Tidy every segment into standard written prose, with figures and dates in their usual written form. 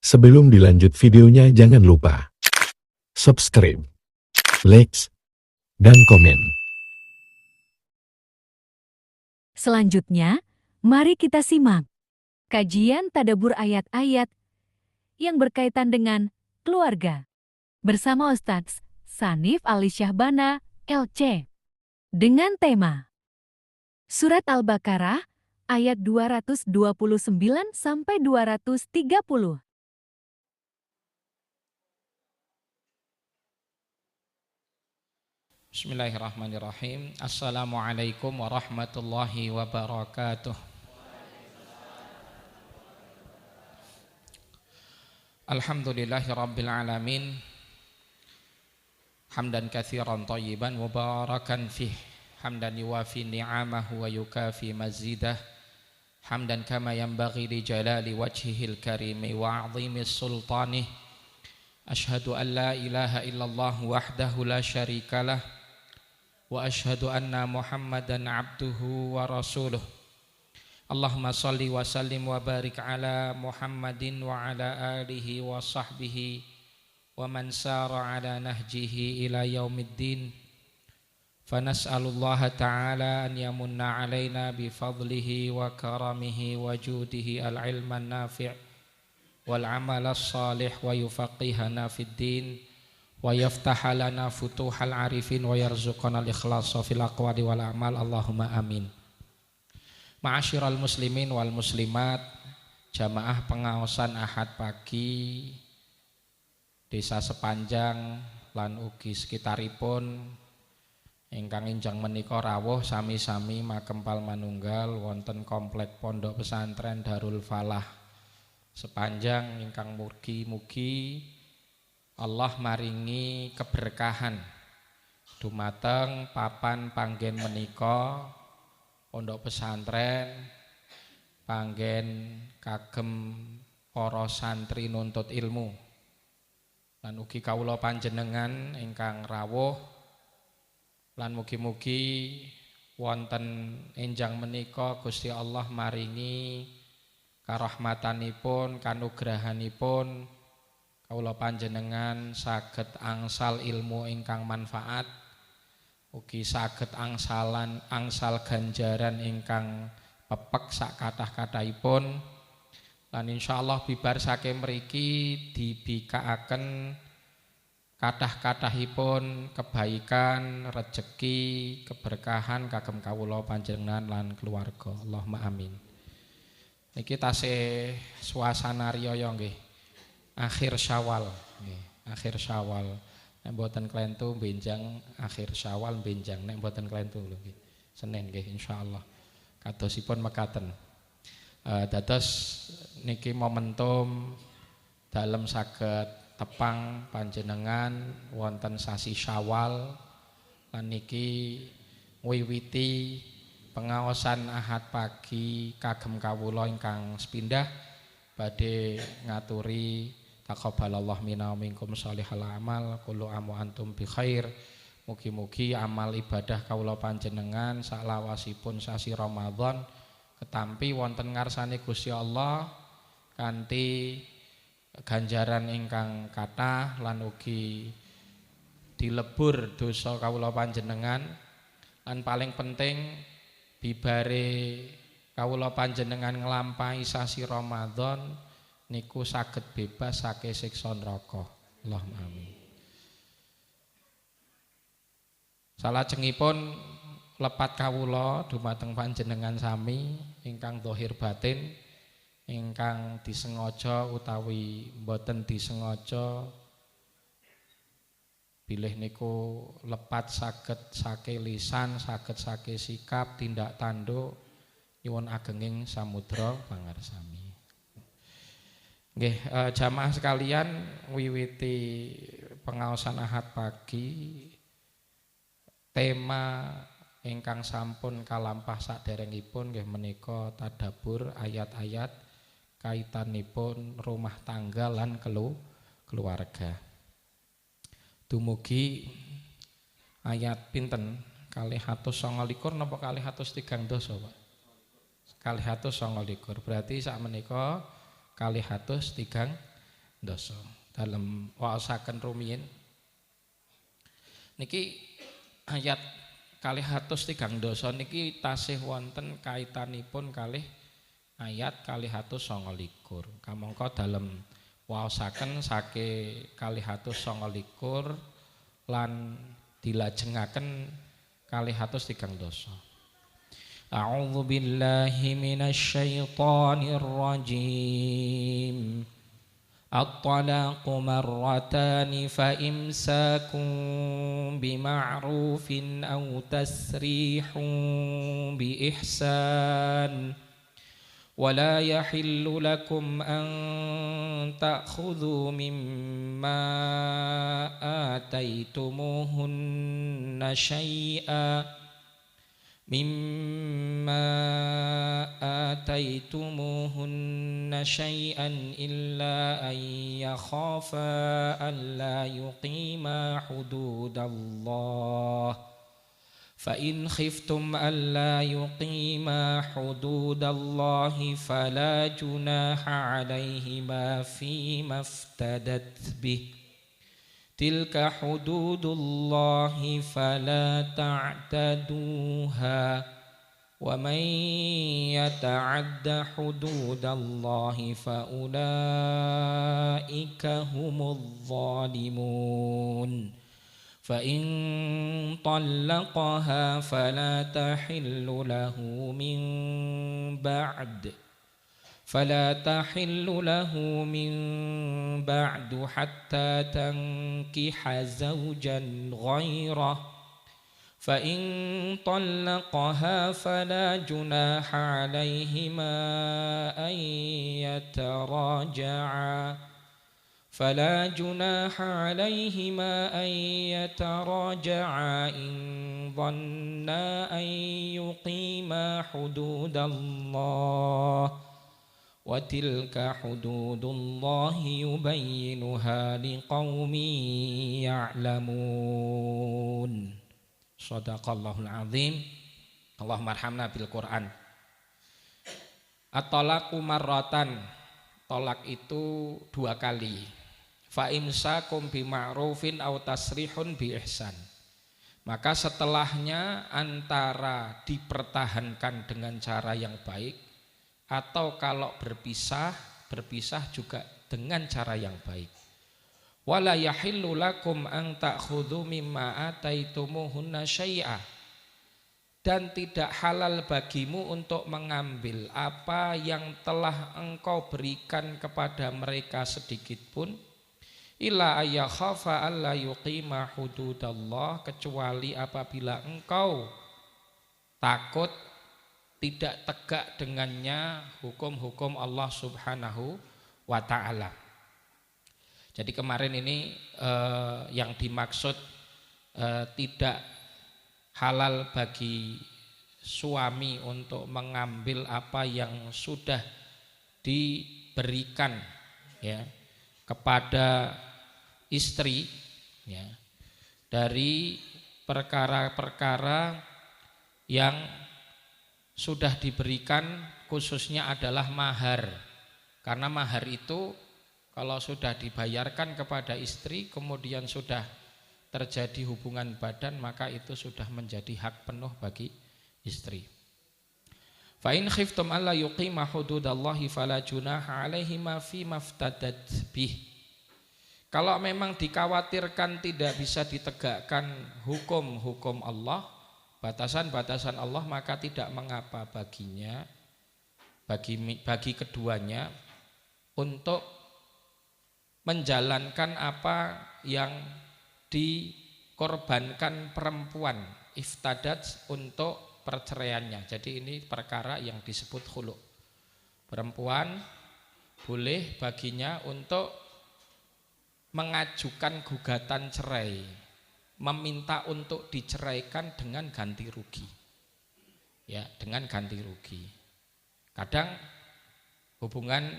Sebelum dilanjut videonya jangan lupa subscribe, like, dan komen. Selanjutnya, mari kita simak kajian tadabbur ayat-ayat yang berkaitan dengan keluarga bersama Ustadz Sanif Ali Syahbana, LC, dengan tema Surat Al-Baqarah ayat 229 sampai 230. Bismillahirrahmanirrahim. Assalamualaikum warahmatullahi wabarakatuh. Alhamdulillahi rabbil alamin. Hamdan katsiran thayyiban mubarakan fih. Hamdan yuwafi ni'amahu wa yukafi mazidah. Hamdan kama yanbaghi li jalali wajhihil karimi wa 'azimi sultanih. Ashhadu an la ilaha illallah wahdahu la syarikalah. Wa ashhadu anna Muhammadan abduhu wa rasuluh. Allahumma salli wa sallim wa barik ala Muhammadin wa ala alihi wa sahbihi wa man sara ala nahjihi ila yaumiddin. Fa nas'alullaha ta'ala an yamunna alaina bi fadlihi wa karamihi wa judihi al-ilman nafi' wal amal as-salih wa yufaqihana fid din wa yaftaha lana futuhal arifin wa yarzuqana al-ikhlasa fil aqwali wal amal. Allahumma amin. Ma'asyiral muslimin wal muslimat, jamaah pengaosan Ahad pagi Desa Sepanjang lan ugi sekitaripun ingkang enjang menika rawuh sami-sami makempal manunggal wonten komplek Pondok Pesantren Darul Falah Sepanjang ingkang mugi-mugi Allah maringi keberkahan dumateng papan panggen menika pondok pesantren panggen kagem para santri nuntut ilmu lan ugi kawula panjenengan ingkang rawuh lan mugi-mugi wonten enjang menika Gusti Allah maringi karahmatanipun kanugrahanipun kawula panjenengan saged angsal ilmu ingkang manfaat ugi saged angsal ganjaran ingkang pepek sak kathah-kathahipun lan insyaallah bibar saking mriki dibikaaken kathah-kathahipun kebaikan, rejeki, keberkahan kagem kawula panjenengan lan keluarga. Allahumma amin. Niki tasih suasana riyaya nggih. Akhir Syawal, akhir Syawal. Nek mboten klentu benjang akhir Syawal benjang. Nek mboten klentu lho nggih. Senin nggih insyaallah. Kadosipun mekaten. Dados niki momentum dalem saged tepang panjenengan wonten sasi Syawal lan niki wiwiti pengaosan Ahad pagi kagem kawula ingkang sepindah badhe ngaturi taqabbalallahu minna wa minkum sholihal amal kullu amu antum bi khair. Mugi-mugi amal ibadah kawula panjenengan saklawasipun sasi Ramadan ketampi wonten ngarsane Gusti Allah kanthi ganjaran ingkang kathah lan ugi dilebur dosa kawula panjenengan lan paling penting bibare kawula panjenengan nglampahi sasi Ramadan niku saged bebas saking siksa neraka. Allahumma amin. Salajengipun lepat kawula dumateng panjenengan sami ingkang zahir batin ingkang disengaja utawi mboten disengaja bilih niku lepat saged saking lisan, saged saking sikap, tindak tanduk nyuwun agenging samudra pangarsami. Nggih, jamaah sekalian wiwiti pengaosan Ahad pagi tema ingkang sampun kalampah saderengipun nggih menika tadabbur ayat-ayat kaitanipun rumah tangga lan keluarga. Dumugi ayat pinten? 229 napa 230 Pak? 229. Berarti sak menika 230 dosa. Dalam waosaken rumiyin niki ayat 203 dosa niki tasih wonten kaitanipun kalih ayat 229. Kamangka dalam waosaken sake 229 lan dilajengaken 203 dosa. A'udzu billahi minasy syaithanir rajim. At-talaqu marratan fa imsakun bima'rufin aw tasrihun bi ihsan. ولا يحل لكم أن تأخذوا مما آتيتموهن شيئا إلا أن يخافا ألا يقيما حدود الله فإن خفتم ألا يقيما حدود الله فلا جناح عليهما فيما افتدت به تلك حدود الله فلا تعتدوها ومن يتعد حدود الله فأولئك هم الظالمون فإن طلقها فلا تحل له من بعد حتى تنكح زوجا غيره فإن طلقها فلا جناح عليهما أن يتراجعا إن ظنا أن يقيما حدود الله وتلك حدود الله يبينها لقوم يعلمون. Shadaqallahul azim. Allahumma arhamna bil Quran. At-talaqu marratan. Tolak itu 2 kali. Fa imsakum bima'rufin aw tasrihun bi ihsan. Maka setelahnya antara dipertahankan dengan cara yang baik atau kalau berpisah juga dengan cara yang baik. Wala yahillu lakum an ta'khudhu mimma ataitumuhunna syai'a. Dan tidak halal bagimu untuk mengambil apa yang telah engkau berikan kepada mereka sedikit pun, illa ayyakhafa alla yuqima hududallah, kecuali apabila engkau takut tidak tegak dengannya hukum-hukum Allah Subhanahu wa ta'ala. Jadi kemarin ini yang dimaksud tidak halal bagi suami untuk mengambil apa yang sudah diberikan ya kepada istri ya, dari perkara-perkara yang sudah diberikan, khususnya adalah mahar. Karena mahar itu kalau sudah dibayarkan kepada istri kemudian sudah terjadi hubungan badan, maka itu sudah menjadi hak penuh bagi istri. Fa in khiftum alla yuqima hududallahi fala junaha alaihima fi maftadat bih. Kalau memang dikhawatirkan tidak bisa ditegakkan hukum-hukum Allah, batasan-batasan Allah, maka tidak mengapa baginya, bagi keduanya untuk menjalankan apa yang dikorbankan perempuan iftadat untuk perceraiannya. Jadi ini perkara yang disebut khulu. Perempuan boleh baginya untuk mengajukan gugatan cerai, meminta untuk diceraikan dengan ganti rugi. Ya, dengan ganti rugi. Kadang hubungan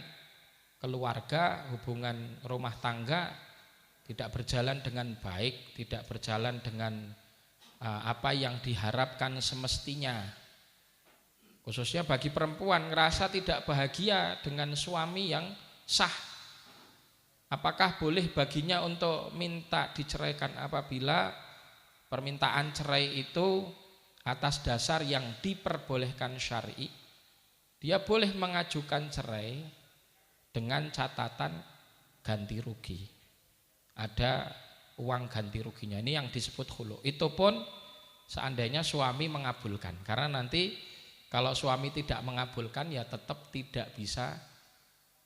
keluarga, hubungan rumah tangga tidak berjalan dengan baik, tidak berjalan dengan apa yang diharapkan semestinya. Khususnya bagi perempuan, ngerasa tidak bahagia dengan suami yang sah. Apakah boleh baginya untuk minta diceraikan apabila permintaan cerai itu atas dasar yang diperbolehkan syar'i? Dia boleh mengajukan cerai dengan catatan ganti rugi. Ada uang ganti ruginya, ini yang disebut khulu. Itu pun seandainya suami mengabulkan, karena nanti kalau suami tidak mengabulkan ya tetap tidak bisa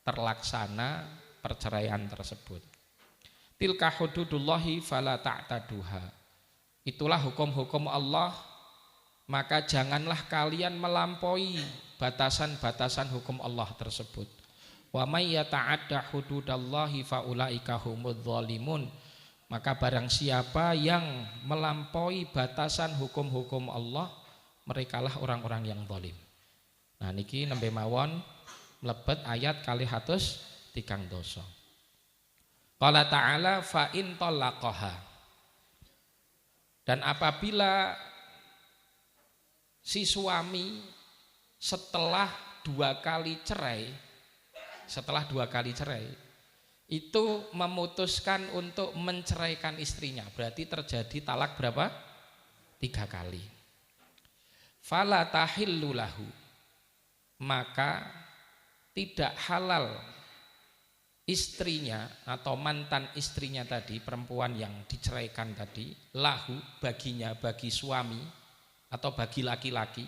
terlaksana perceraian tersebut. Tilka hududullahi fala ta'taduha. Itulah hukum-hukum Allah, maka janganlah kalian melampaui batasan-batasan hukum Allah tersebut. Wa may yata'adda hududallahi faulaika humudz zalimun. Maka barang siapa yang melampaui batasan hukum-hukum Allah, merekalah orang-orang yang zalim. Nah niki nembe mawon mlebet ayat kalih atus 3 dosa. Qala ta'ala fa in talaqaha. Dan apabila si suami setelah 2 kali cerai, itu memutuskan untuk menceraikan istrinya, berarti terjadi talak berapa? 3 kali. Fala tahillu lahu, maka tidak halal istrinya atau mantan istrinya tadi, perempuan yang diceraikan tadi, lahu baginya, bagi suami atau bagi laki-laki,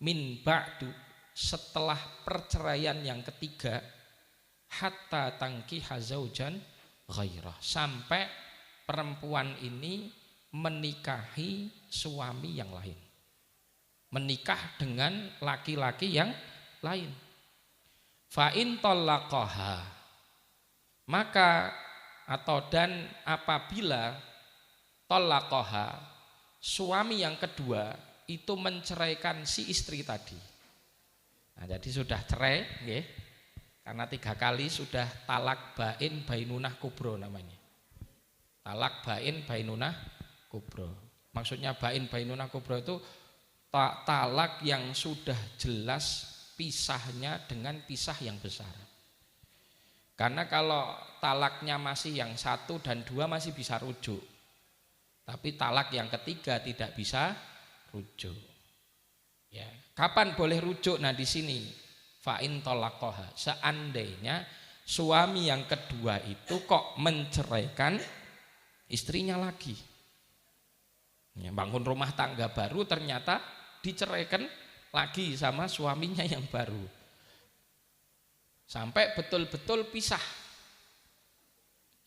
min ba'du, setelah perceraian yang ketiga, hatta tangkiha zaujan ghairah, sampai perempuan ini menikahi suami yang lain, menikah dengan laki-laki yang lain. Fa in talaqaha, maka atau dan apabila talaqaha, suami yang kedua itu menceraikan si istri tadi. Nah, jadi sudah cerai, nggih. Karena 3 kali sudah talak bain bainunah kubro namanya. Talak bain bainunah kubro. Maksudnya bain bainunah kubro itu talak yang sudah jelas pisahnya dengan pisah yang besar. Karena kalau talaknya masih yang 1 dan 2 masih bisa rujuk. Tapi talak yang ketiga tidak bisa rujuk. Ya, kapan boleh rujuk? Nah di sini fa'in talaqaha, seandainya suami yang kedua itu kok menceraikan istrinya lagi. Ya, bangun rumah tangga baru ternyata diceraikan lagi sama suaminya yang baru. Sampai betul-betul pisah.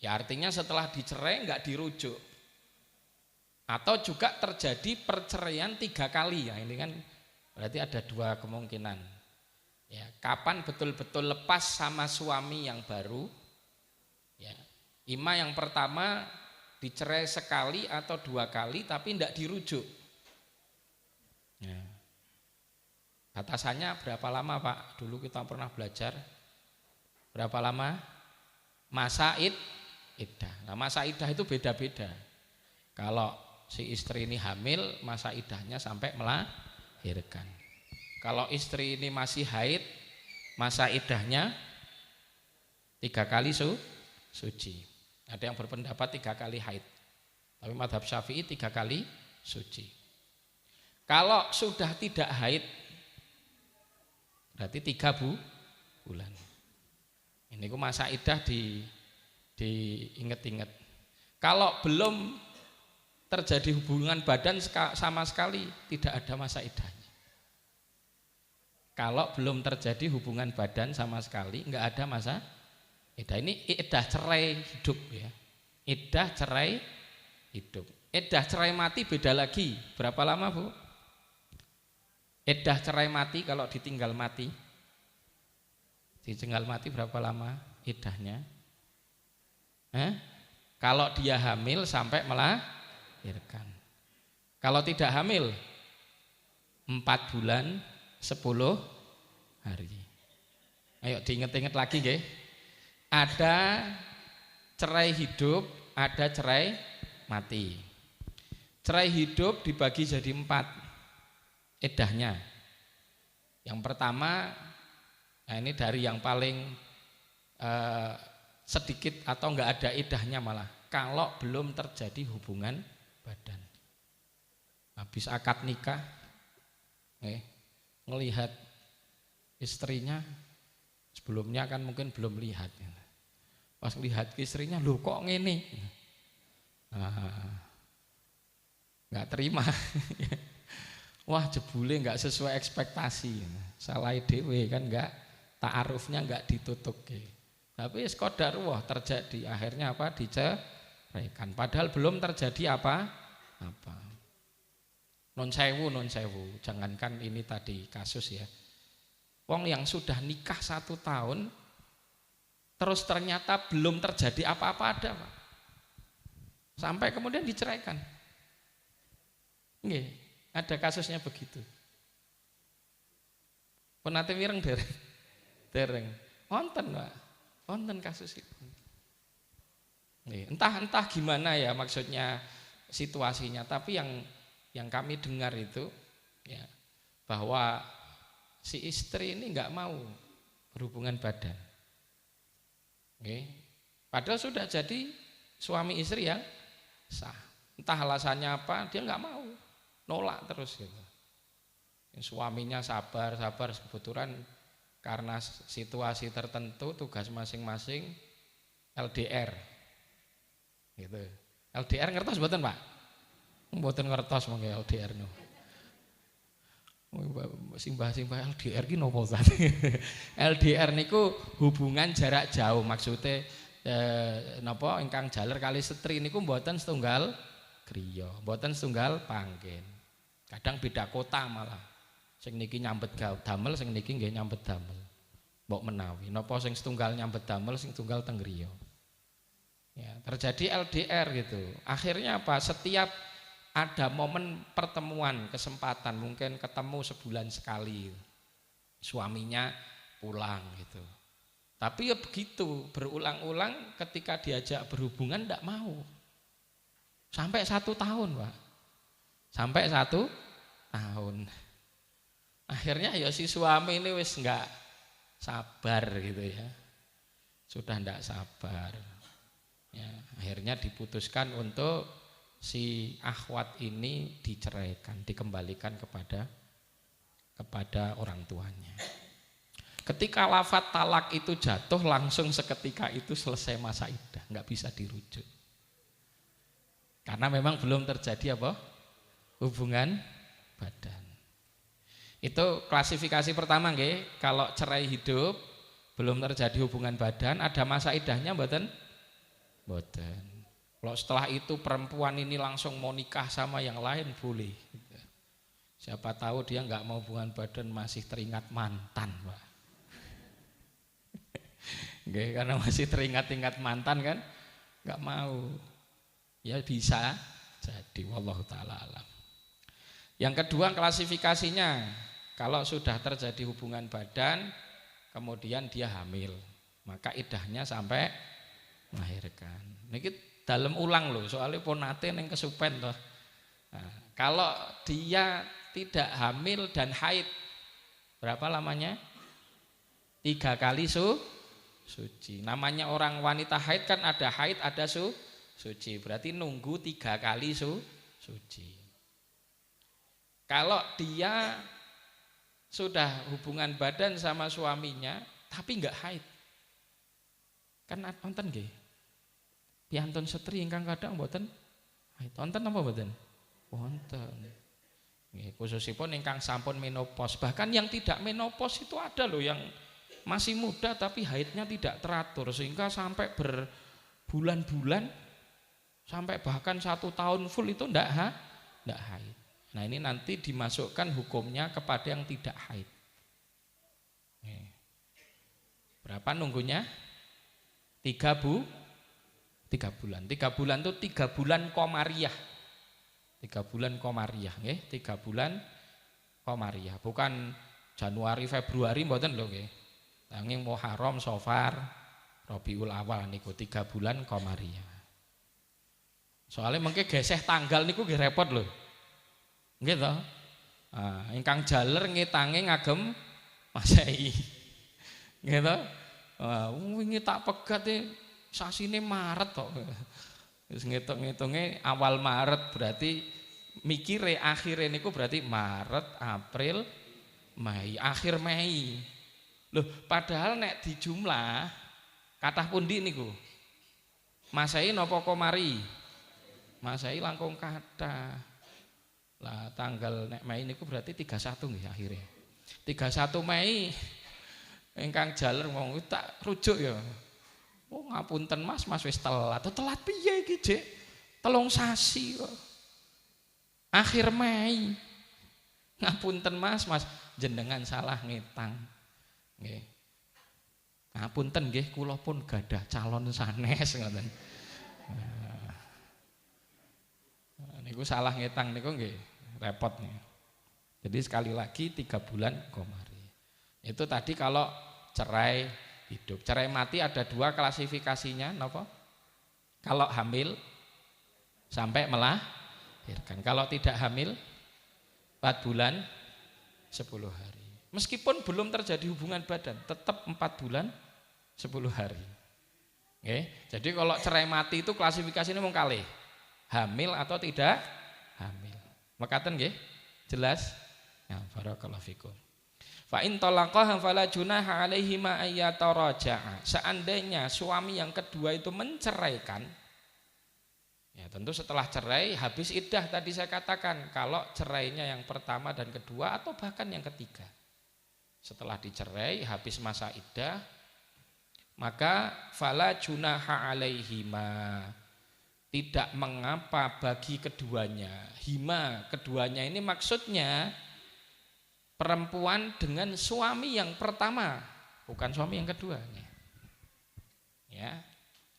Ya artinya setelah dicerai enggak dirujuk. Atau juga terjadi perceraian 3 kali. Ya ini kan berarti ada 2 kemungkinan. Ya, kapan betul-betul lepas sama suami yang baru? Ya, ima yang pertama dicerai sekali atau 2 kali tapi tidak dirujuk. Ya. Batasannya berapa lama Pak? Dulu kita pernah belajar. Berapa lama? Masa iddah. Nah, masa iddah itu beda-beda. Kalau si istri ini hamil, masa iddahnya sampai melahirkan. Kalau istri ini masih haid, masa iddahnya 3 kali suci. Ada yang berpendapat 3 kali haid. Tapi mazhab Syafi'i 3 kali suci. Kalau sudah tidak haid, berarti 3 bulan. Ini ku masa iddah diinget-inget. Kalau belum terjadi hubungan badan sama sekali, tidak ada masa iddahnya. Kalau belum terjadi hubungan badan sama sekali, enggak ada masa iddah. Ini iddah cerai hidup ya. Iddah cerai hidup. Iddah cerai mati beda lagi. Berapa lama Bu? Iddah cerai mati kalau ditinggal mati. Ditinggal mati berapa lama iddahnya? Kalau dia hamil sampai melahirkan. Kalau tidak hamil 4 bulan 10 hari. Ayo diinget-inget lagi nggih. Ada cerai hidup, ada cerai mati. Cerai hidup dibagi jadi 4 iddahnya. Yang pertama, nah ini dari yang paling sedikit atau enggak ada idahnya malah kalau belum terjadi hubungan badan. Habis akad nikah, ngelihat istrinya, sebelumnya kan mungkin belum lihat. Pas lihat istrinya, loh kok ngene? Nggak terima. Wah jebule nggak sesuai ekspektasi. Salah dewe kan nggak, ta'arufnya nggak ditutup. Tapi sekodar wah terjadi. Akhirnya apa? Diceraikan. Padahal belum terjadi apa. Non sewu. Jangankan ini tadi kasus ya. Wong yang sudah nikah 1 tahun, terus ternyata belum terjadi apa-apa ada, Pak. Sampai kemudian diceraikan. Nggih, ada kasusnya begitu. Penate mireng dereng. Wonten, Pak. Wonten kasus itu. Nggih, entah gimana ya maksudnya situasinya, tapi yang kami dengar itu ya bahwa si istri ini enggak mau berhubungan badan. Oke. Padahal sudah jadi suami istri yang sah. Entah alasannya apa, dia enggak mau. Nolak terus gitu. Suaminya sabar kebetulan karena situasi tertentu tugas masing-masing LDR. Gitu. LDR ngertos mboten, Pak? Mboten ngertos monggo LDR no. Simbah LDR ki napa ta? LDR niku hubungan jarak jauh, maksudnya napa ingkang jaler kali setri niku mboten setunggal griya, mboten setunggal panggen. Kadang beda kota malah. Sing niki nyambet damel, sing niki nggih nyambet damel. Mbok menawi napa sing setunggal nyambet damel, sing tunggal teng griya. Ya, terjadi LDR gitu. Akhirnya apa? Setiap ada momen pertemuan, kesempatan, mungkin ketemu sebulan sekali, suaminya pulang gitu. Tapi ya begitu, berulang-ulang ketika diajak berhubungan tidak mau. Sampai 1 tahun, Pak. Sampai 1 tahun. Akhirnya ya si suami ini wis enggak sabar gitu ya. Sudah enggak sabar. Ya, akhirnya diputuskan untuk si akhwat ini diceraikan, dikembalikan kepada orang tuanya. Ketika lafaz talak itu jatuh, langsung seketika itu selesai masa iddah, nggak bisa dirujuk. Karena memang belum terjadi apa? Hubungan badan. Itu klasifikasi pertama nggih, kalau cerai hidup belum terjadi hubungan badan, ada masa iddahnya mboten? Mboten. Kalau setelah itu perempuan ini langsung mau nikah sama yang lain boleh. Siapa tahu dia nggak mau hubungan badan masih teringat mantan, Pak. Oke, karena masih teringat mantan kan, nggak mau. Ya bisa jadi, wallahu taala alam. Yang kedua klasifikasinya, kalau sudah terjadi hubungan badan, kemudian dia hamil, maka iddahnya sampai melahirkan. Niki dalam ulang loh, soalnya pun nate neng kesupen toh. Nah, kalau dia tidak hamil dan haid, berapa lamanya? 3 kali suci. Namanya orang wanita haid kan ada haid, ada suci. Berarti nunggu 3 kali suci. Kalau dia sudah hubungan badan sama suaminya, tapi enggak haid, kan nonton nggih. Piantun setri ingkang kadang mboten haid. Wonten apa mboten? Wonten. Nggih, khususipun ingkang sampun menopause. Bahkan yang tidak menopause itu ada loh yang masih muda tapi haidnya tidak teratur sehingga sampai berbulan-bulan, sampai bahkan 1 tahun full itu ndak haid. Nah, ini nanti dimasukkan hukumnya kepada yang tidak haid. Berapa nunggunya? 3 bulan. 3 bulan itu 3 bulan komariah. 3 bulan komariah, nggih, 3 bulan komariah. Bukan Januari, Februari mboten lho nggih. Nanging Muharram, Safar, Rabiul Awal niku 3 bulan komariah. Soalnya mengke geseh tanggal niku nggih repot lho. Nggih to? Ingkang jaler ngitange ngagem Masehi. Nggih to? Wingi tak pegat sasine Maret kok. Wis ngitung-ngitunge awal Maret berarti mikire akhire niku berarti Maret, April, Mei, akhir Mei. Loh, padahal nek dijumlah kathah pundi niku? Masehi napa Komari? Masehi langkung kathah. Lah tanggal nek Mei niku berarti 31 nggih akhire. 31 Mei ingkang jaler wong tak rujuk ya. Oh ngapunten Mas, Mas wis telat. Telat piye iki, Dik? 3 sasi kok. Akhir Mei. Ngapunten Mas, Mas jenengan salah ngetang. Nggih. Ngapunten nggih, kula pun gadah calon sanes ngoten. Niku salah ngetang niku nggih repot nih. Jadi sekali lagi 3 bulan Komari. Itu tadi kalau cerai hidup. Cerai mati ada 2 klasifikasinya, napa? Kalau hamil sampai melahirkan. Kalau tidak hamil 4 bulan 10 hari. Meskipun belum terjadi hubungan badan, tetap 4 bulan 10 hari. Oke. Jadi kalau cerai mati itu klasifikasinya mung kalih. Hamil atau tidak hamil. Mekaten nggih? Jelas? Ya, barakallahu fikum. Fa in talaqaha fala junaha alaihima ayyataraja'a. Seandainya suami yang kedua itu menceraikan, ya tentu setelah cerai habis iddah tadi saya katakan, kalau cerainya yang pertama dan kedua atau bahkan yang ketiga. Setelah dicerai habis masa iddah, maka fala junaha alaihima. Tidak mengapa bagi keduanya. Hima keduanya ini maksudnya perempuan dengan suami yang pertama, bukan suami yang kedua. Ya,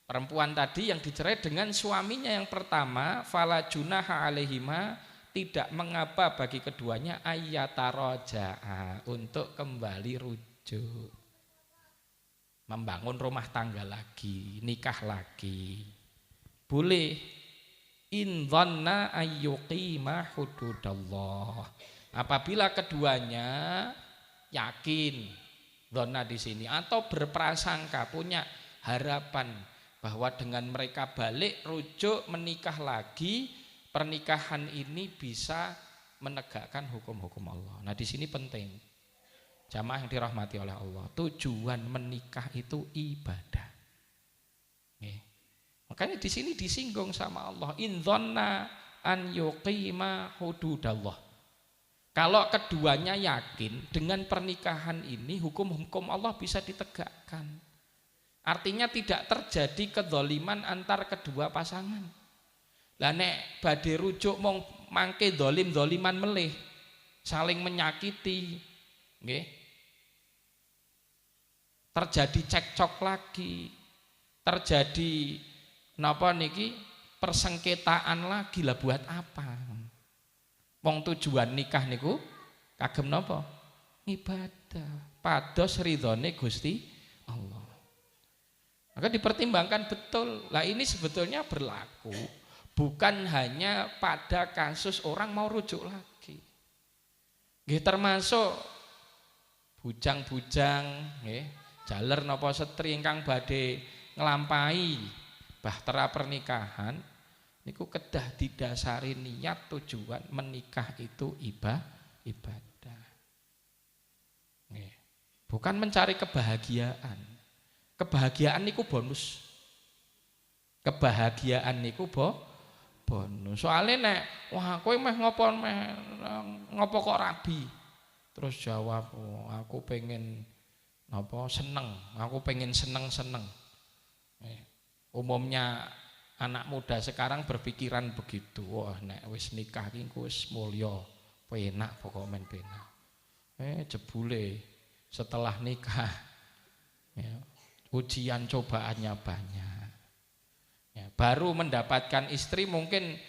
perempuan tadi yang dicerai dengan suaminya yang pertama, fala junaha alaihima, tidak mengapa bagi keduanya ayyataraja'a, untuk kembali rujuk, membangun rumah tangga lagi, nikah lagi. Boleh in dhanna ayyuqima hududallah. Apabila keduanya yakin, dhanna di sini, atau berprasangka, punya harapan bahwa dengan mereka balik rujuk menikah lagi, pernikahan ini bisa menegakkan hukum-hukum Allah. Nah, di sini penting. Jamaah yang dirahmati oleh Allah, tujuan menikah itu ibadah. Nih. Makanya di sini disinggung sama Allah, in dhanna an yuqima hududallah. Kalau keduanya yakin dengan pernikahan ini hukum-hukum Allah bisa ditegakkan. Artinya tidak terjadi kedzaliman antar kedua pasangan. Lah nek badhe rujuk mong mangke dzalim-dzaliman melih, saling menyakiti, nggih. Terjadi cekcok lagi, terjadi napa niki persengketaan lagi, lah buat apa? Wong tujuan nikah niku kagem napa? Ibadah. Pados ridhone Gusti Allah. Maka dipertimbangkan betul. Lah ini sebetulnya berlaku bukan hanya pada kasus orang mau rujuk lagi. Nggih, termasuk bujang-bujang nggih, jaler napa setri ingkang badhe nglampahi bahtera pernikahan niku kedah didasari niat tujuan menikah itu ibadah. Nggih. Bukan mencari kebahagiaan. Kebahagiaan niku bonus. Kebahagiaan niku bonus. Soalnya nek wah kowe meh ngopo kok rabi. Terus jawab, oh, aku pengen napa seneng, aku pengen seneng-seneng. Umumnya anak muda sekarang berpikiran begitu. Wah, nek wis nikah iki wis mulya, penak pokok men penak. Jebule setelah nikah ya, ujian cobaannya banyak. Ya, baru mendapatkan istri mungkin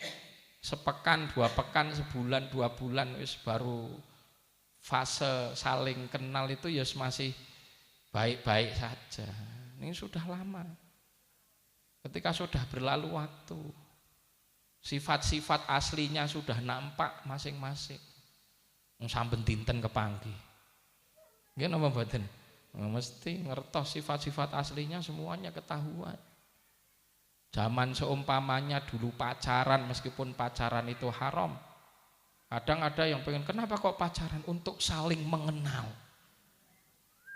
sepekan, 2 pekan, sebulan, 2 bulan wis baru fase saling kenal itu ya masih baik-baik saja. Ini sudah lama. Ketika sudah berlalu waktu, sifat-sifat aslinya sudah nampak masing-masing. Saben dinten kepanggih. Nggih napa mboten? Mesti ngertos sifat-sifat aslinya semuanya ketahuan. Zaman seumpamanya dulu pacaran, meskipun pacaran itu haram, kadang ada yang pengen, kenapa kok pacaran? Untuk saling mengenal.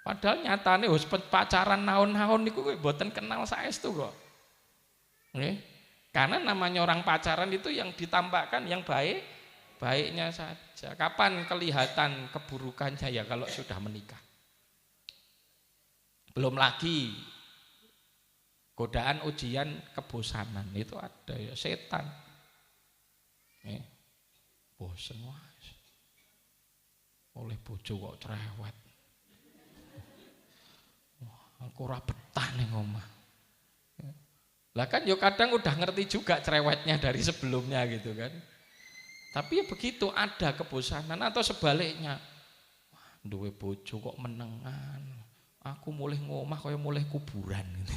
Padahal nyatane wis pacaran naon-naon niku kowe mboten kenal saestu kok. Nggih. Karena namanya orang pacaran itu yang ditambahkan yang baik, baiknya saja. Kapan kelihatan keburukannya? Ya kalau sudah menikah. Belum lagi godaan ujian kebosanan itu ada ya, setan. Bosen wae. Oleh bojo kok cerewet. Aku ora betah ning omah. Lah kan yo kadang udah ngerti juga cerewetnya dari sebelumnya gitu kan. Tapi ya begitu, ada kebosanan atau sebaliknya. Wah, duwe bojo kok menengan. Aku mulai ngomah kaya mulai kuburan gitu.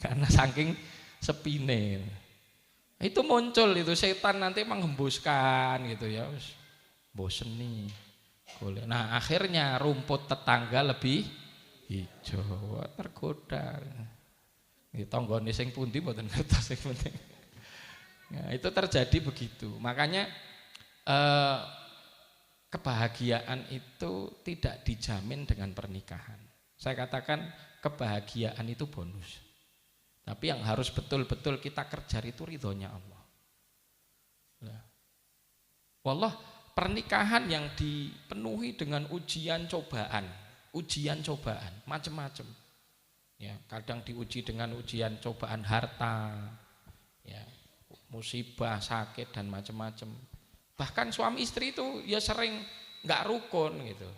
Karena saking sepine. Itu muncul itu setan nanti menghembuskan gitu ya. Bosen nih. Nah, akhirnya rumput tetangga lebih hijau, tergoda. Tanggane sing pundi mboten ngertos sing penting. Nah, itu terjadi begitu. Makanya kebahagiaan itu tidak dijamin dengan pernikahan. Saya katakan kebahagiaan itu bonus. Tapi yang harus betul-betul kita kejar itu ridhonya Allah. Nah, wallah, pernikahan yang dipenuhi dengan ujian cobaan, macam-macam. Ya, kadang diuji dengan ujian cobaan harta, ya, musibah, sakit dan macam-macam. Bahkan suami istri itu ya sering nggak rukun gitu,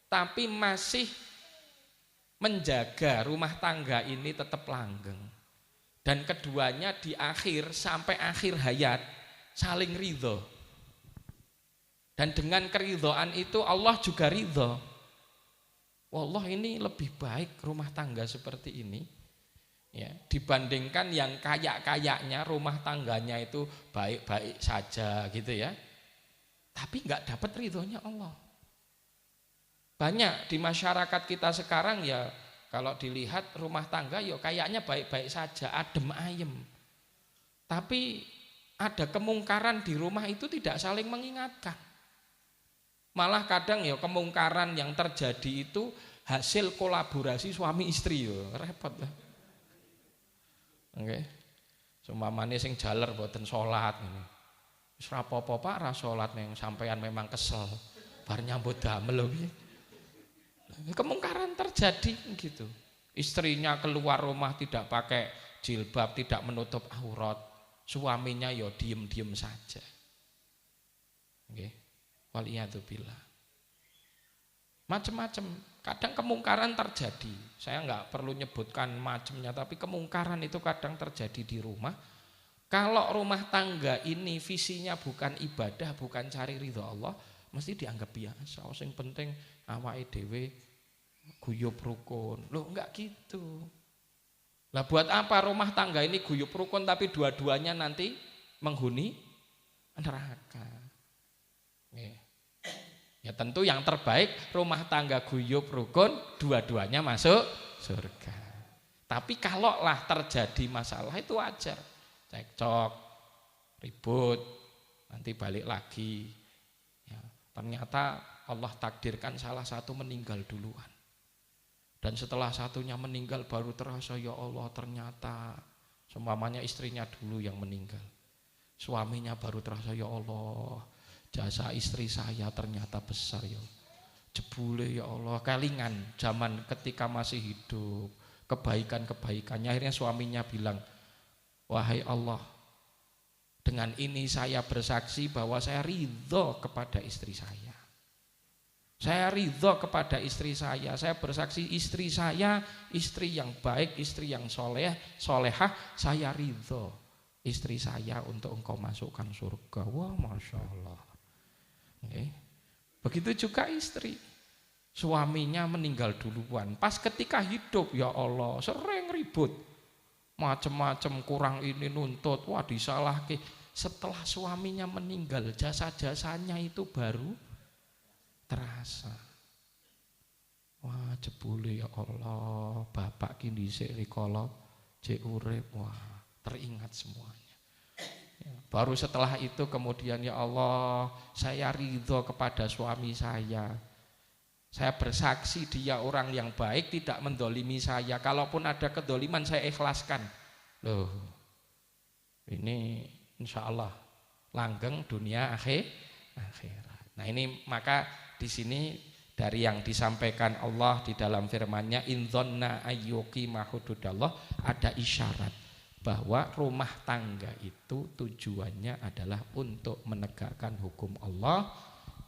tapi masih menjaga rumah tangga ini tetap langgeng. Dan keduanya di akhir sampai akhir hayat saling ridho. Dan dengan keridhaan itu Allah juga ridho. Wallah, ini lebih baik rumah tangga seperti ini ya, dibandingkan yang kayak-kayaknya rumah tangganya itu baik-baik saja gitu ya, tapi nggak dapat ridhonya Allah. Banyak di masyarakat kita sekarang ya, kalau dilihat rumah tangga ya kayaknya baik-baik saja, adem ayem, tapi ada kemungkaran di rumah itu tidak saling mengingatkan. Malah kadang ya kemungkaran yang terjadi itu hasil kolaborasi suami istri yo, repot lah. Oke. Seumpamane sing jaler mboten salat ngene. Wis ora apa-apa Pak, ra salat ning sampean memang kesel. Bar nyambut damel lho piye. Kemungkaran terjadi gitu. Istrinya keluar rumah tidak pakai jilbab, tidak menutup aurat. Suaminya ya diem-diem saja. Nggih. Waliyadzubillah. Macam-macam. Kadang kemungkaran terjadi. Saya nggak perlu nyebutkan macamnya, tapi kemungkaran itu kadang terjadi di rumah. Kalau rumah tangga ini visinya bukan ibadah, bukan cari ridho Allah, mesti dianggap biasa. Yang penting awake dhewe guyub rukun. Loh, enggak gitu. Lah buat apa rumah tangga ini guyub rukun tapi dua-duanya nanti menghuni neraka? Ya tentu yang terbaik rumah tangga guyub rukun dua-duanya masuk surga. Tapi kalau lah terjadi masalah itu wajar. Cekcok, ribut, nanti balik lagi. Ya, ternyata Allah takdirkan salah satu meninggal duluan. Dan setelah satunya meninggal baru terasa, ya Allah ternyata seumpamanya istrinya dulu yang meninggal. Suaminya baru terasa, ya Allah jasa istri saya ternyata besar ya. Jebule ya Allah kelingan zaman ketika masih hidup, kebaikan-kebaikannya. Akhirnya suaminya bilang, wahai Allah, dengan ini saya bersaksi bahwa saya ridho kepada istri saya. Saya ridho kepada istri saya. Saya bersaksi istri saya istri yang baik, istri yang solehah. Saya ridho istri saya untuk engkau masukkan surga. Wah, masya Allah. Okay. Begitu juga istri, suaminya meninggal duluan. Pas ketika hidup, ya Allah sering ribut, macam-macam, kurang ini nuntut, wah disalahke. Setelah suaminya meninggal, jasa-jasanya itu baru terasa. Wah jebule ya Allah, bapak ki dhisik rikala jek urip, wah teringat semuanya. Ya, baru setelah itu kemudian ya Allah, saya ridho kepada suami saya. Saya bersaksi dia orang yang baik, tidak mendolimi saya. Kalaupun ada kedoliman saya ikhlaskan. Loh, ini insya Allah langgeng dunia akhirat. Nah ini maka di sini dari yang disampaikan Allah di dalam firman-Nya indzonna ayyuqima hududallah, ada isyarat bahwa rumah tangga itu tujuannya adalah untuk menegakkan hukum Allah,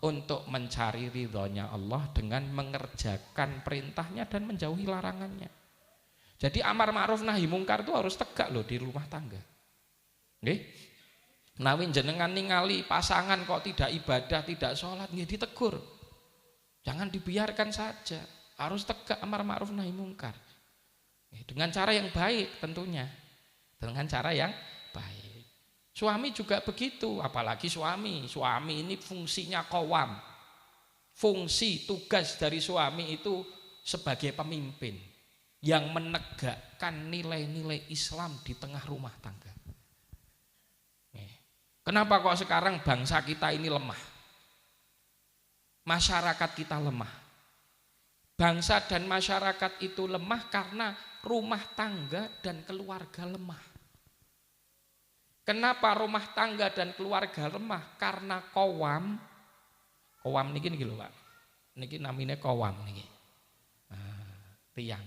untuk mencari ridhonya Allah dengan mengerjakan perintahnya dan menjauhi larangannya. Jadi amar ma'ruf nahi mungkar itu harus tegak loh di rumah tangga. Nggih. Nawin jenengan ningali pasangan kok tidak ibadah, tidak sholat, nggih ditegur. Jangan dibiarkan saja. Harus tegak amar ma'ruf nahi mungkar. Dengan cara yang baik tentunya. Dengan cara yang baik. Suami juga begitu, apalagi suami. Suami ini fungsinya qawam. Fungsi tugas dari suami itu sebagai pemimpin yang menegakkan nilai-nilai Islam di tengah rumah tangga. Kenapa kok sekarang bangsa kita ini lemah? Masyarakat kita lemah. Bangsa dan masyarakat itu lemah karena rumah tangga dan keluarga lemah. Kenapa rumah tangga dan keluarga lemah? Karena qawam niki lho Pak. Niki namine qawam niki. Tiang.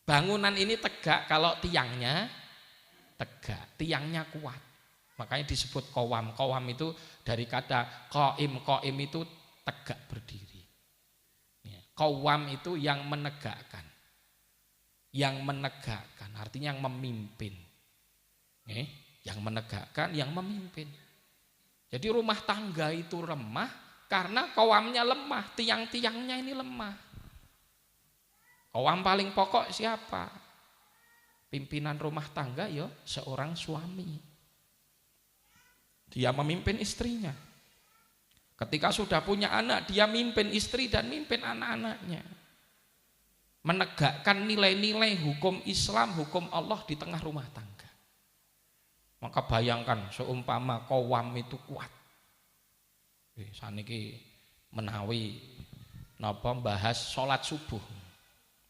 Bangunan ini tegak kalau tiangnya tegak, tiangnya kuat. Makanya disebut qawam. Qawam itu dari kata qaim itu tegak berdiri. Qawam itu yang menegakkan. Yang menegakkan artinya yang memimpin. Yang menegakkan, yang memimpin. Jadi rumah tangga itu lemah karena qawamnya lemah, tiang-tiangnya ini lemah. Qawam paling pokok siapa? Pimpinan rumah tangga ya seorang suami. Dia memimpin istrinya. Ketika sudah punya anak, dia mimpin istri dan mimpin anak-anaknya. Menegakkan nilai-nilai hukum Islam, hukum Allah di tengah rumah tangga. Maka bayangkan seumpama qawam itu kuat. Saniki menawi napa bahas salat subuh.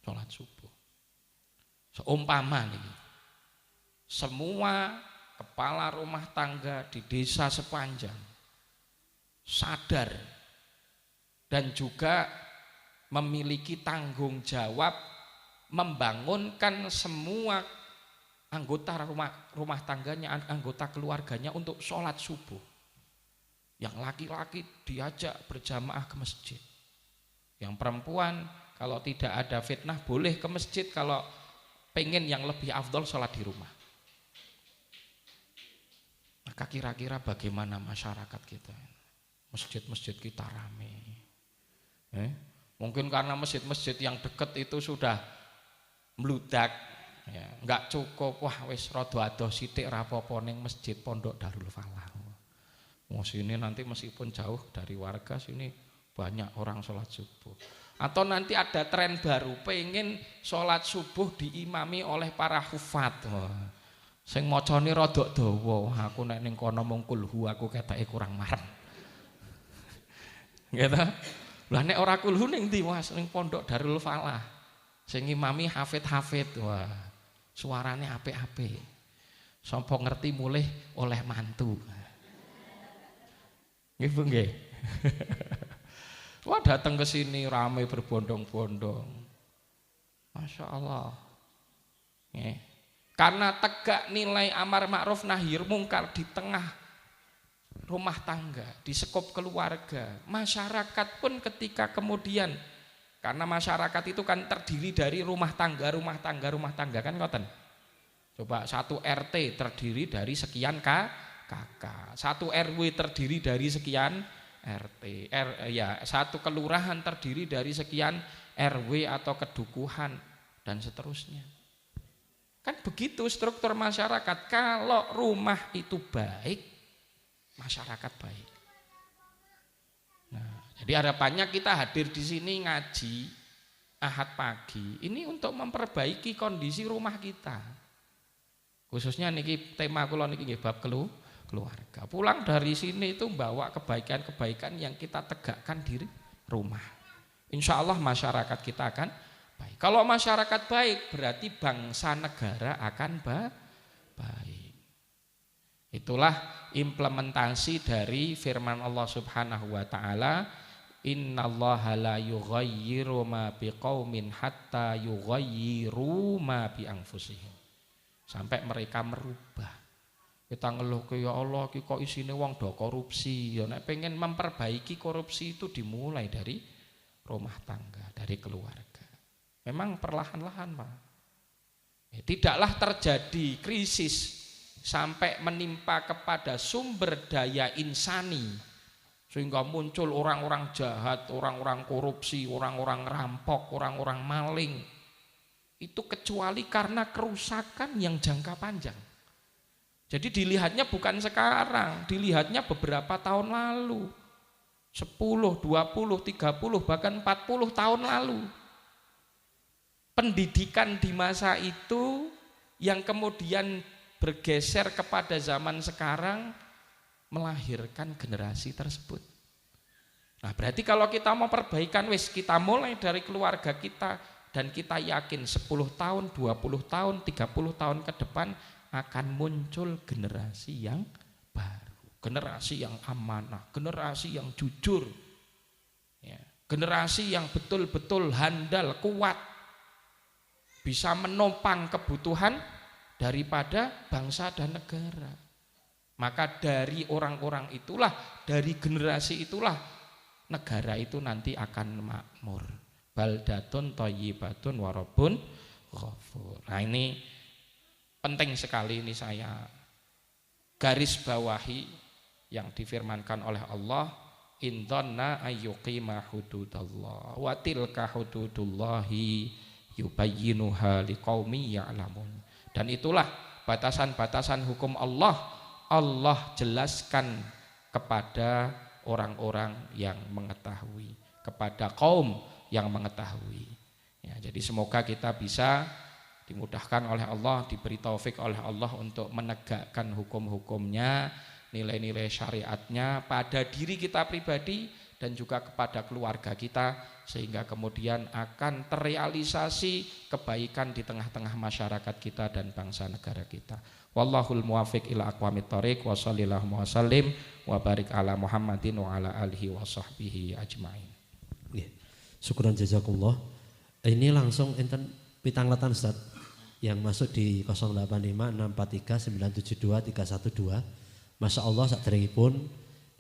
Salat subuh. Seumpama nih. Semua kepala rumah tangga di desa sepanjang sadar dan juga memiliki tanggung jawab membangunkan semua anggota rumah tangganya, anggota keluarganya untuk sholat subuh. Yang laki-laki diajak berjamaah ke masjid. Yang perempuan kalau tidak ada fitnah boleh ke masjid, kalau pengen yang lebih afdol sholat di rumah. Maka kira-kira bagaimana masyarakat kita? Masjid-masjid kita rame. Mungkin karena masjid-masjid yang dekat itu sudah meludak, ya, enggak cukup. Wah, wis rada adoh sithik rapopo ning masjid Pondok Darul Falah. Sini nanti meskipun jauh dari warga, sini banyak orang sholat subuh. Atau nanti ada tren baru, pengen sholat subuh diimami oleh para hufat. Sing macane rada dawa, aku nek ning kono mung kulhu aku keteke kurang marem. Gitu. Lah nek ora kulhu ning ndi Mas? Ning Pondok Darul Falah. Sing imami hafid-hafid. Wah, suarane apik-apik. Sapa ngerti mulih oleh mantu. Nggih Bu nggih. Wah, datang ke sini ramai berbondong-bondong. Masya Allah. Nggih. Karena tegak nilai amar ma'ruf nahi mungkar di tengah rumah tangga, di sekop keluarga. Masyarakat pun ketika kemudian, karena masyarakat itu kan terdiri dari rumah tangga kan ngoten. Coba satu RT terdiri dari sekian kakak, satu RW terdiri dari sekian RT, satu kelurahan terdiri dari sekian RW atau kedukuhan dan seterusnya. Kan begitu struktur masyarakat. Kalau rumah itu baik, masyarakat baik. Nah, jadi harapannya kita hadir di sini ngaji Ahad pagi ini untuk memperbaiki kondisi rumah kita. Khususnya niki tema kula niki nggih bab keluarga. Pulang dari sini itu bawa kebaikan-kebaikan yang kita tegakkan di rumah. Insya Allah masyarakat kita akan baik. Kalau masyarakat baik berarti bangsa negara akan baik. Itulah implementasi dari firman Allah Subhanahu wa taala, innallaha la yughayyiru ma biqaumin hatta yughayyiru ma bi anfusihim. Sampai mereka merubah. Kita ngeluh ke ya Allah ki kok isine wong do korupsi. Ya nek pengen memperbaiki korupsi itu dimulai dari rumah tangga, dari keluarga. Memang perlahan-lahan, Pak. Ya, tidaklah terjadi krisis sampai menimpa kepada sumber daya insani sehingga muncul orang-orang jahat, orang-orang korupsi, orang-orang rampok, orang-orang maling. Itu kecuali karena kerusakan yang jangka panjang. Jadi dilihatnya bukan sekarang, dilihatnya beberapa tahun lalu. 10, 20, 30, bahkan 40 tahun lalu. Pendidikan di masa itu yang kemudian bergeser kepada zaman sekarang melahirkan generasi tersebut. Nah, berarti kalau kita mau perbaikan kita mulai dari keluarga kita dan kita yakin 10 tahun, 20 tahun, 30 tahun ke depan akan muncul generasi yang baru, generasi yang amanah, generasi yang jujur, ya, generasi yang betul-betul handal, kuat, bisa menopang kebutuhan daripada bangsa dan negara. Maka dari orang-orang itulah, dari generasi itulah negara itu nanti akan makmur. Baldatun thayyibatun wa rabbun ghafur. Nah, ini penting sekali, ini saya garis bawahi yang difirmankan oleh Allah, indonna ayyuqima hududallah wa tilka hududullahi yubayyinuha liqaumi ya'lamun. Dan itulah batasan-batasan hukum Allah, Allah jelaskan kepada orang-orang yang mengetahui, kepada kaum yang mengetahui. Ya, jadi semoga kita bisa dimudahkan oleh Allah, diberi taufik oleh Allah untuk menegakkan hukum-hukumnya, nilai-nilai syariatnya pada diri kita pribadi dan juga kepada keluarga kita, sehingga kemudian akan terrealisasi kebaikan di tengah-tengah masyarakat kita dan bangsa negara kita. Wallahul muwafiq ila aqwamit thoriq wa sallallahu wa sallim wa barik ala Muhammadin wa ala alihi wa sahbihi ajmain. Syukran jazakumullah. Ini langsung enten pitangletan Ustaz yang masuk di 085643972312. Masya Allah saderengipun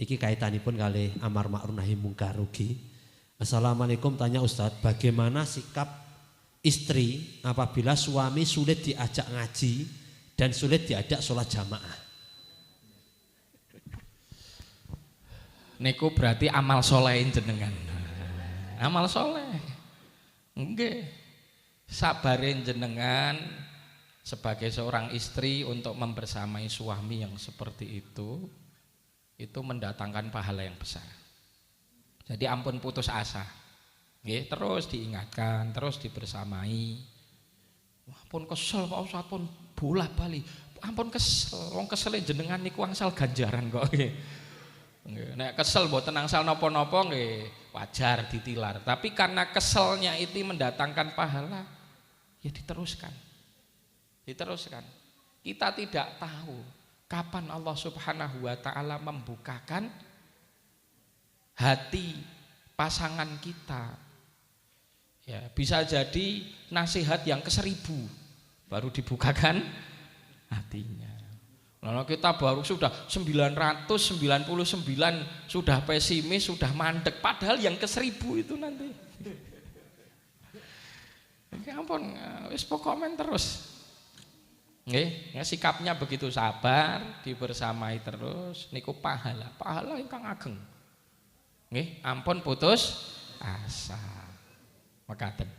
iki kaitanipun kali amar ma'ruf nahi mungkar rugi. Assalamualaikum, tanya Ustadz, bagaimana sikap istri apabila suami sulit diajak ngaji dan sulit diajak sholat jamaah? Niku berarti amal solehin jenengan. Amal soleh. Nggih. Sabarin jenengan sebagai seorang istri untuk membersamai suami yang seperti itu mendatangkan pahala yang besar. Jadi ampun putus asa, terus diingatkan, terus dibersamai. Ampun kesel Pak Ustaz, pun bola bali. Ampun kesel, wong kesel jenengan niku angsal ganjaran kok. Nek kesel mboten angsal napa-napa nggih wajar ditilar. Tapi karena keselnya itu mendatangkan pahala, ya diteruskan. Diteruskan. Kita tidak tahu kapan Allah Subhanahu wa taala membukakan hati pasangan kita. Ya, bisa jadi nasihat yang ke-1000 baru dibukakan hatinya. Lalu kita baru sudah 999 sudah pesimis, sudah mandek, padahal yang ke-1000 itu nanti. Ya ampun, wis pokomen terus. Nggih, ya sikapnya begitu sabar, dibersamai terus, niku pahala ingkang ageng. Nggih, ampun putus asa. Mekaten.